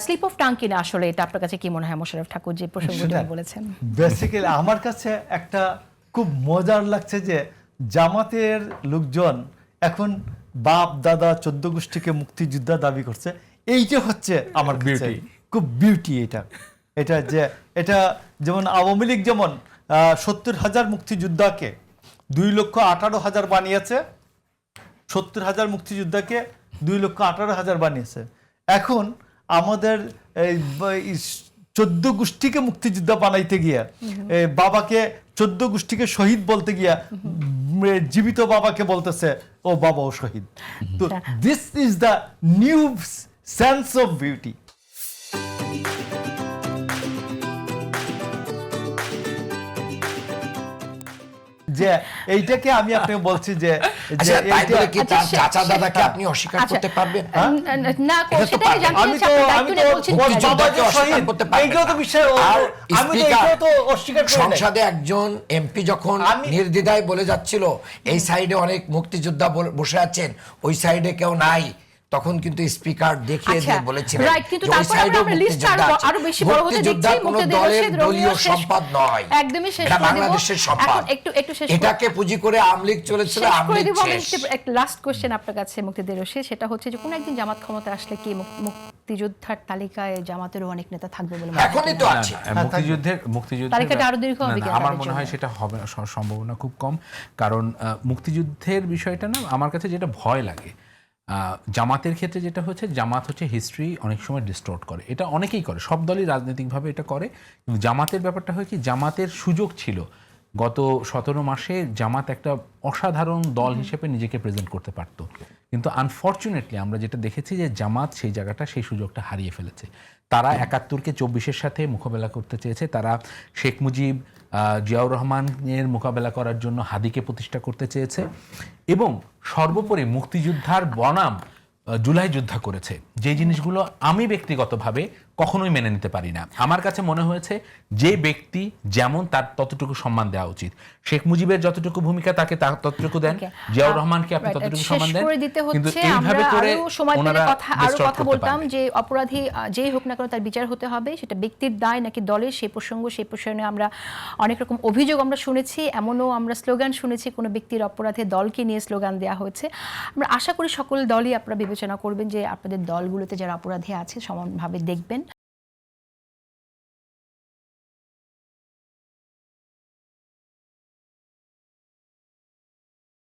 Slip of tongue কিনা আসলে এটা আপনার কাছে কি মনে হয় মোশাররফ ঠাকুর যে প্রসঙ্গটি বলেছেন? বেসিক্যালি আমার কাছে একটা খুব মজার লাগছে যে জামাতের লোকজন এখন বাপ দাদা 14 গোষ্ঠীকে মুক্তিযোদ্ধা দাবি করছে। এইটা হচ্ছে আমার কাছে খুব বিউটি। এটা যে এটা যেমন আওয়ামী লীগ যেমন 70,000 মুক্তিযোদ্ধাকে 2,18,000 বানিয়েছে, 70,000 মুক্তিযোদ্ধাকে 2,18,000 বানিয়েছে। এখন আমাদের 14 গোষ্ঠীকে মুক্তিযোদ্ধা বানাইতে গিয়া, বাবাকে 14 গোষ্ঠীকে শহীদ বলতে গিয়া জীবিত বাবাকে বলতেছে ও বাবা ও শহীদ। তো this is the new sense of beauty. যে এইটাকে আমি আপনাকে বলছি যে চাচা দাদাকে আপনি অস্বীকার করতে পারবেন না? সেটাই জানতে চাই, আপনি দায়িত্ব নিয়ে বলছেন। সংসদে একজন এমপি যখন নির্দ্বিধায় বলে যাচ্ছিল এই সাইডে অনেক মুক্তিযোদ্ধা বসে আছেন, ওই সাইডে কেউ নাই, তখন কিন্তু স্পিকার দেখিয়ে দিয়ে বলেছিলেন কিন্তু তারপরে আমরা লিস্ট আরো বেশি বড় হতে দেখছি। দলের দলীয় সম্পদ নয়, একদমই শেষ এটা করে দিব। বাংলাদেশের সম্পদ। একটু শেষ এটাকে পুঁজি করে আওয়ামী লীগ চলেছিল, আওয়ামী লীগ শেষ। একটা লাস্ট কোশ্চেন আপনার কাছে মুক্তিদের রশিদ, সেটা হচ্ছে যে কোন একদিন জামাত ক্ষমতা আসলে কি মুক্তিযোদ্ধার তালিকায় জামাতেরও অনেক নেতা থাকবে বলে এখনই তো আছে। মুক্তিযুদ্ধের তালিকাটা আরো দীর্ঘ হবে কিনা? আমার মনে হয় সেটা হবে সম্ভাবনা খুব কম। কারণ মুক্তিযুদ্ধের বিষয়টা না, আমার কাছে যেটা ভয় লাগে জামাতের ক্ষেত্রে যেটা হচ্ছে, জামাত হচ্ছে হিস্ট্রি অনেক সময় ডিস্টোর্ট করে। এটা অনেকেই করে, সব দলই রাজনৈতিকভাবে এটা করে। কিন্তু জামাতের ব্যাপারটা হয় কি, জামাতের সুযোগ ছিল গত 17 মাসে জামাত একটা অসাধারণ দল হিসেবে নিজেকে প্রেজেন্ট করতে পারত। কিন্তু আনফর্চুনেটলি আমরা যেটা দেখেছি যে জামাত সেই জায়গাটা, সেই সুযোগটা হারিয়ে ফেলেছে। তারা 71কে 24-এর সাথে মোকাবেলা করতে চেয়েছে। তারা শেখ মুজিব, জিয়াউর রহমানের মোকাবেলা করার জন্য হাদিকে প্রতিষ্ঠা করতে চেয়েছে, এবং সর্বোপরি মুক্তিযোদ্ধার বনাম জুলাই যোদ্ধা করেছে। যে জিনিসগুলো আমি ব্যক্তিগতভাবে কখনোই মেনে নিতে পারি না। আমার কাছে মনে হয়েছে যে ব্যক্তি যেমন তার ততটুকু সম্মান দেওয়া উচিত। শেখ মুজিবের যতটুকু ভূমিকা তাকে ততটুকু দেন, জিয়াউর রহমানকে আপনি ততটুকু সম্মান দেন। কিন্তু এইভাবে করে ওনারা আরো কথা বলতাম যে অপরাধী যেই হোক না কেন তার বিচার হতে হবে, সেটা ব্যক্তির দায় নাকি দলের, সেই প্রসঙ্গে আমরা অনেক রকম অভিযোগ আমরা শুনেছি, এমনও আমরা স্লোগান শুনেছি কোনো ব্যক্তির অপরাধে দলকে নিয়ে স্লোগান দেওয়া হয়েছে। আমরা আশা করি সকল দলই আপনারা বিবেচনা করবেন যে আপনাদের দলগুলোতে যারা অপরাধী আছে সমানভাবে দেখবেন।